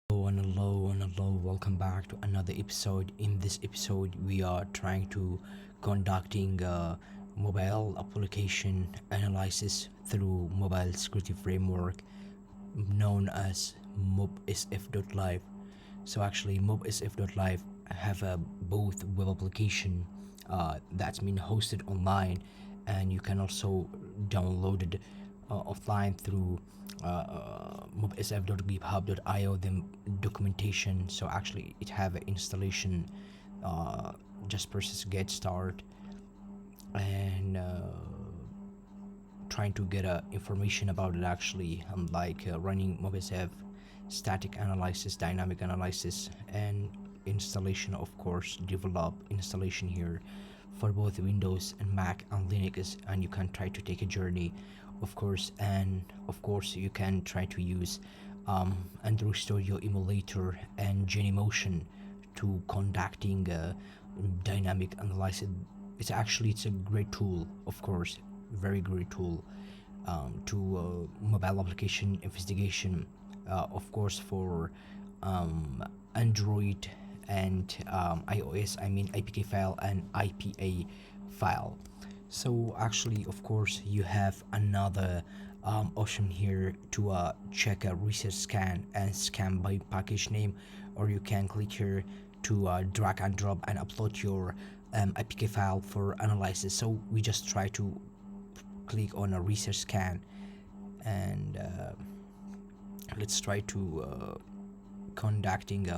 Hello, welcome back to another episode. In this episode, we are trying to conducting mobile application analysis through mobile security framework known as mobsf.live. So actually, mobsf.live have a both web application that's been hosted online, and you can also download it offline through mobsf.github.io the documentation. So actually it have an installation, just process get start and trying to get information about it actually, like running mobsf static analysis, dynamic analysis, and installation. Of course, develop installation here for both Windows and Mac and Linux, and you can try to take a journey, of course. And of course you can try to use Android Studio emulator and Genymotion to conducting dynamic analysis. It's a great tool, of course, very great tool to mobile application investigation, of course, for Android and iOS. I mean APK file and IPA file. So actually, of course, you have another option here to check a research scan and scan by package name, or you can click here to drag and drop and upload your APK file for analysis. So we just try to click on a research scan, and let's try to conducting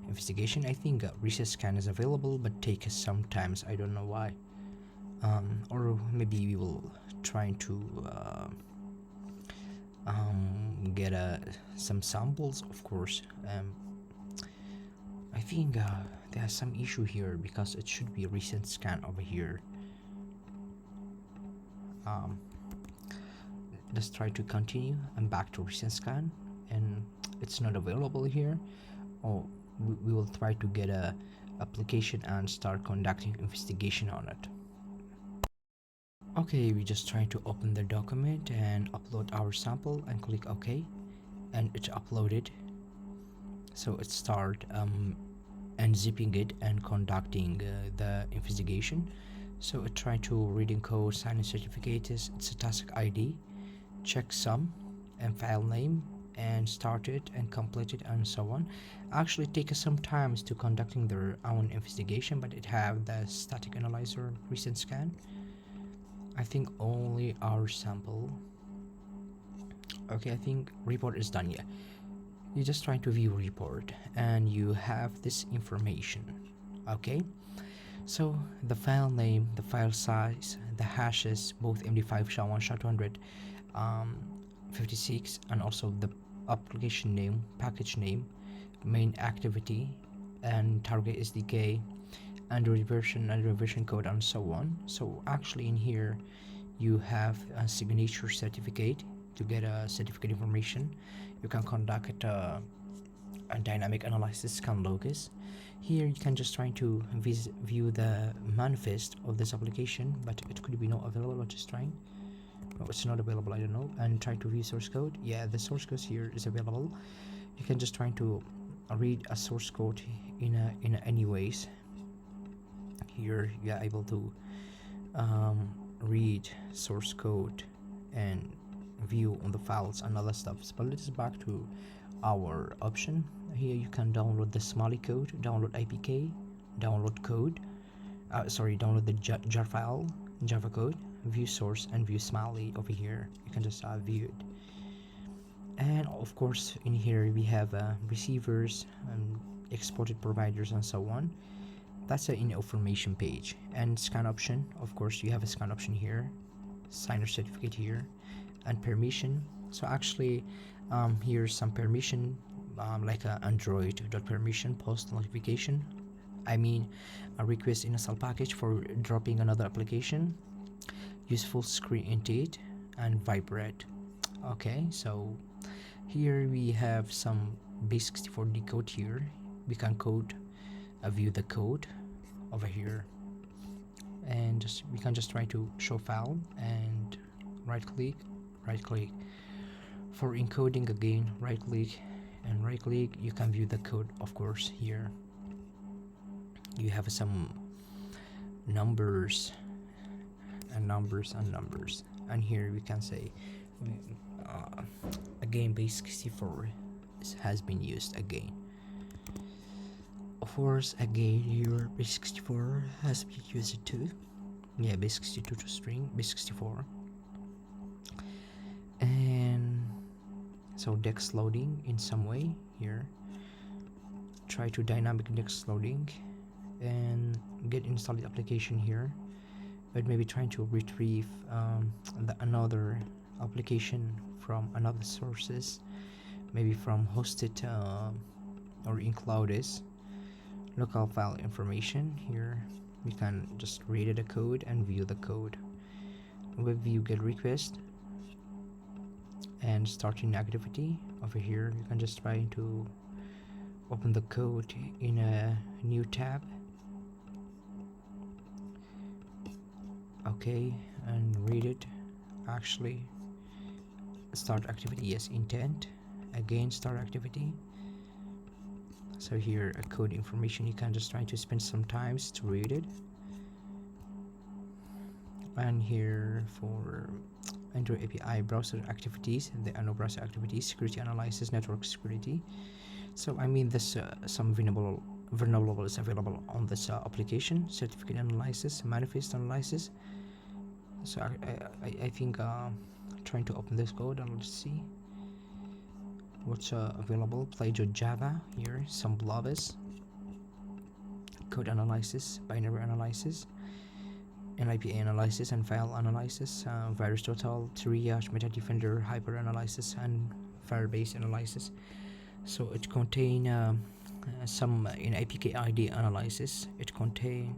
investigation. I think research scan is available, but take sometimes. I don't know why. Or maybe we will try to get some samples, of course. I think there's some issue here because it should be a recent scan over here. Let's try to continue. I'm back to recent scan, and it's not available here. Oh, we will try to get a application and start conducting investigation on it. Okay, we just try to open the document and upload our sample and click OK, and it's uploaded. So it start unzipping it and conducting the investigation. So it try to reading code, sign in certificates, it's a task ID, check sum and file name, and start it and complete it and so on. Actually take some time to conducting their own investigation, but it have the static analyzer recent scan. I think only our sample. Okay, I think report is done. Yeah, you just try to view report and you have this information. Okay, so the file name, the file size, the hashes, both MD5 SHA-1, SHA-200, 56, and also the application name, package name, main activity, and target SDK, Android version code, and so on. So actually in here you have a signature certificate. To get a certificate information, you can conduct a dynamic analysis scan logos. Here you can just try to view the manifest of this application, but it could be not available. Just trying. No, it's not available, I don't know. And try to view source code. Yeah, the source code here is available. You can just try to read a source code in any ways. Here you are able to read source code and view on the files and other stuff. But let's back to our option. Here you can download the Smalley code, download APK, download code, download the jar file, Java code, view source, and view Smalley over here. You can just view it. And of course in here we have receivers and exported providers and so on. That's an information page. And scan option, of course you have a scan option here, signer certificate here, and permission. So actually here's some permission, like a android.permission post notification, I mean a request install package for dropping another application, useful screen intent, and vibrate. Okay, so here we have some base64 code here. We can view the code over here, and we can just try to show file and right click. For encoding again, right click and right click. You can view the code, of course. Here you have some numbers and numbers and numbers, and here we can say again base64 has been used again. Of course, again here base64 has been used too. Yeah, base62 to string base64. And so dex loading in some way here. Try to dynamic dex loading and get installed application here, but maybe trying to retrieve another application from another sources, maybe from hosted or in Cloudis. Local file information here, we can just read the code and view the code. Web view get request and starting activity. Over here you can just try to open the code in a new tab. Okay, and read it. Actually, start activity, yes, intent, again start activity. So here a code information, you can just try to spend some time to read it. And here for Android API browser activities, there are no browser activities, security analysis, network security. So I mean this some vulnerabilities available on this application. Certificate analysis, manifest analysis. So I think trying to open this code and let's see what's available. Play.java here, some blobs, code analysis, binary analysis, NIPA analysis and file analysis, VirusTotal, triage, metadefender, hyper analysis, and Firebase analysis. So it contain some in APK ID analysis. It contain,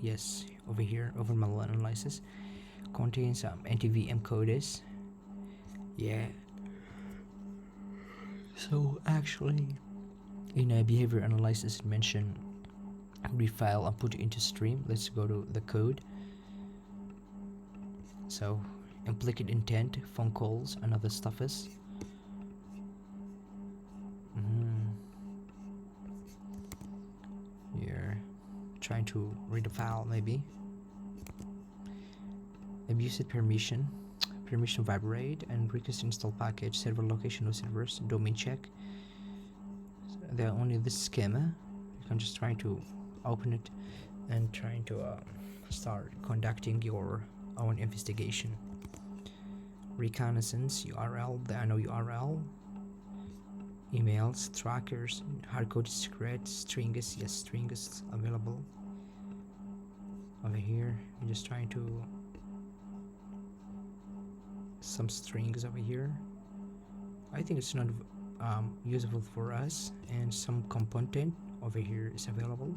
yes, over here, over malware analysis, contains NTVM codes. Yeah. So actually, in a behavior analysis, it mentioned read file and put it into stream. Let's go to the code. So implicit intent, phone calls, and other stuff is. You're trying to read the file, maybe. Abusive permission vibrate, and request install package, server location of servers, domain check. So they're only this schema. You can just try to open it and trying to start conducting your own investigation. Reconnaissance URL, there are no URL. Emails, trackers, hardcoded secret, strings, yes, strings available. Over here, I'm just trying to some strings over here. I think it's not useful for us, and some component over here is available,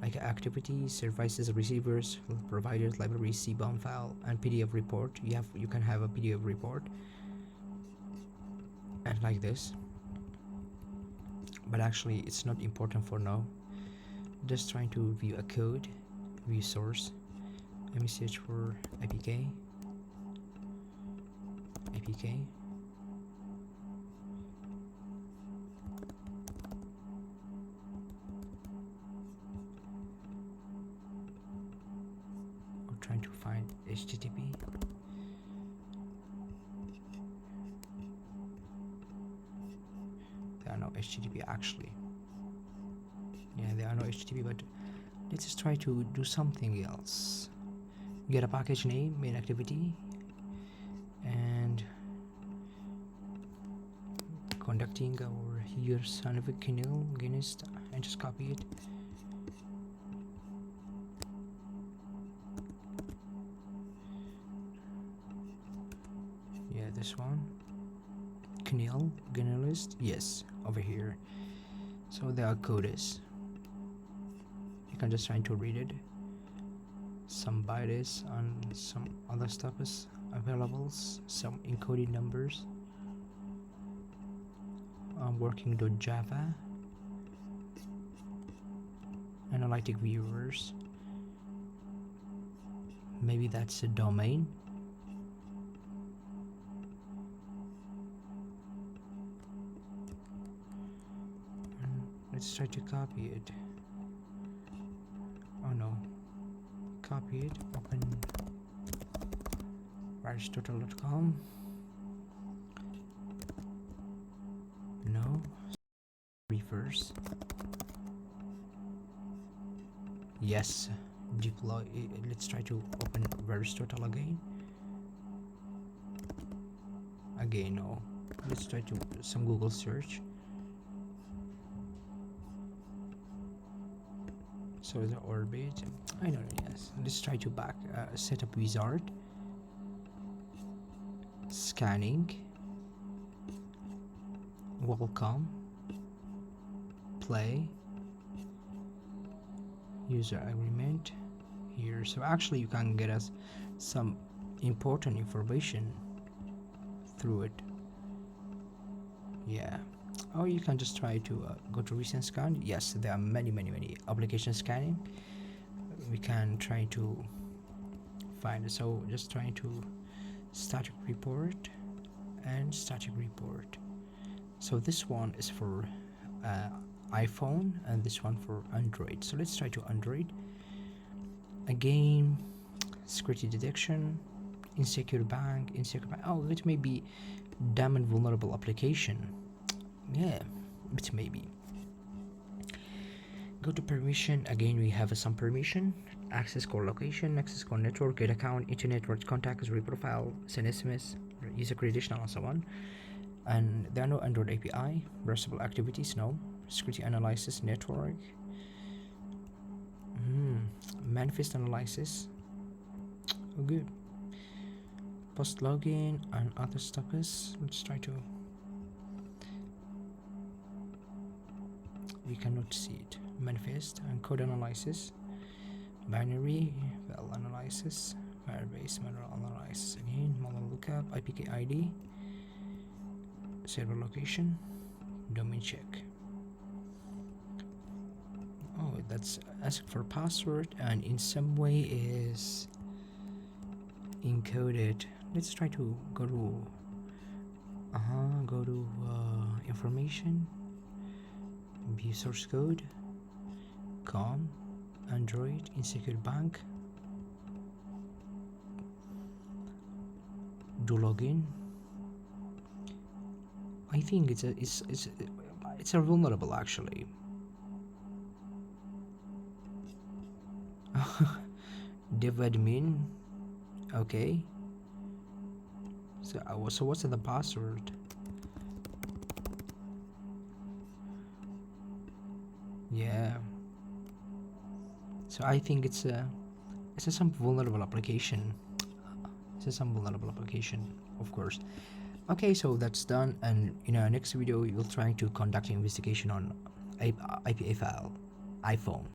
like activities, services, receivers, providers, library, CBOM file, and PDF report. You can have a PDF report and like this, but actually it's not important for now. Just trying to view a code, view source. Let me search for APK. Or trying to find HTTP. There are no HTTP actually. Yeah, there are no HTTP, but let's just try to do something else. Get a package name, main activity, and conducting our here scientific kernel against, and just copy it. Yeah, this one, kernel list, yes, over here. So there are codes. You can just try to read it. Some bytes and some other stuff is available. Some encoded numbers. Working.java. Analytic viewers. Maybe that's a domain. Let's try to copy it. Oh no. Copy it, open VirusTotal.com. No. Reverse. Yes. Deploy. Let's try to open VirusTotal again. Again, no. Let's try to some Google search. So the orbit, I know, yes. Let's try to back setup wizard. Scanning. Welcome. Play. User agreement. Here, so actually you can get us some important information through it. Yeah. Or you can just try to go to recent scan. Yes, there are many application scanning. We can try to find it. So just trying to static report and static report. So this one is for iPhone and this one for Android. So let's try to Android. Again, security detection, insecure bank. Oh, it may be damn and vulnerable application. Yeah, it may be. Go to permission. Again, we have some permission. Access core location, access core network, get account, internet, word contacts, reprofile, send SMS, user credential, and so on. And there are no Android API. Browsable activities, no. Security analysis, network. Manifest analysis. Oh, good. Post login and other stuffs. Let's try to. We cannot see it. Manifest and code analysis. Binary, well analysis. Firebase, manual analysis. Again, model lookup, IPK ID. Server location. Domain check. Oh, that's ask for password and in some way is encoded. Let's try to go to information, view source code, com, Android, insecure bank, do login. I think it's a vulnerable actually. Dev admin. Okay. So what's the password? Yeah. So I think it's some vulnerable application. It's some vulnerable application, of course. Okay, so that's done, and in our next video, we will try to conduct an investigation on IPA file, iPhone.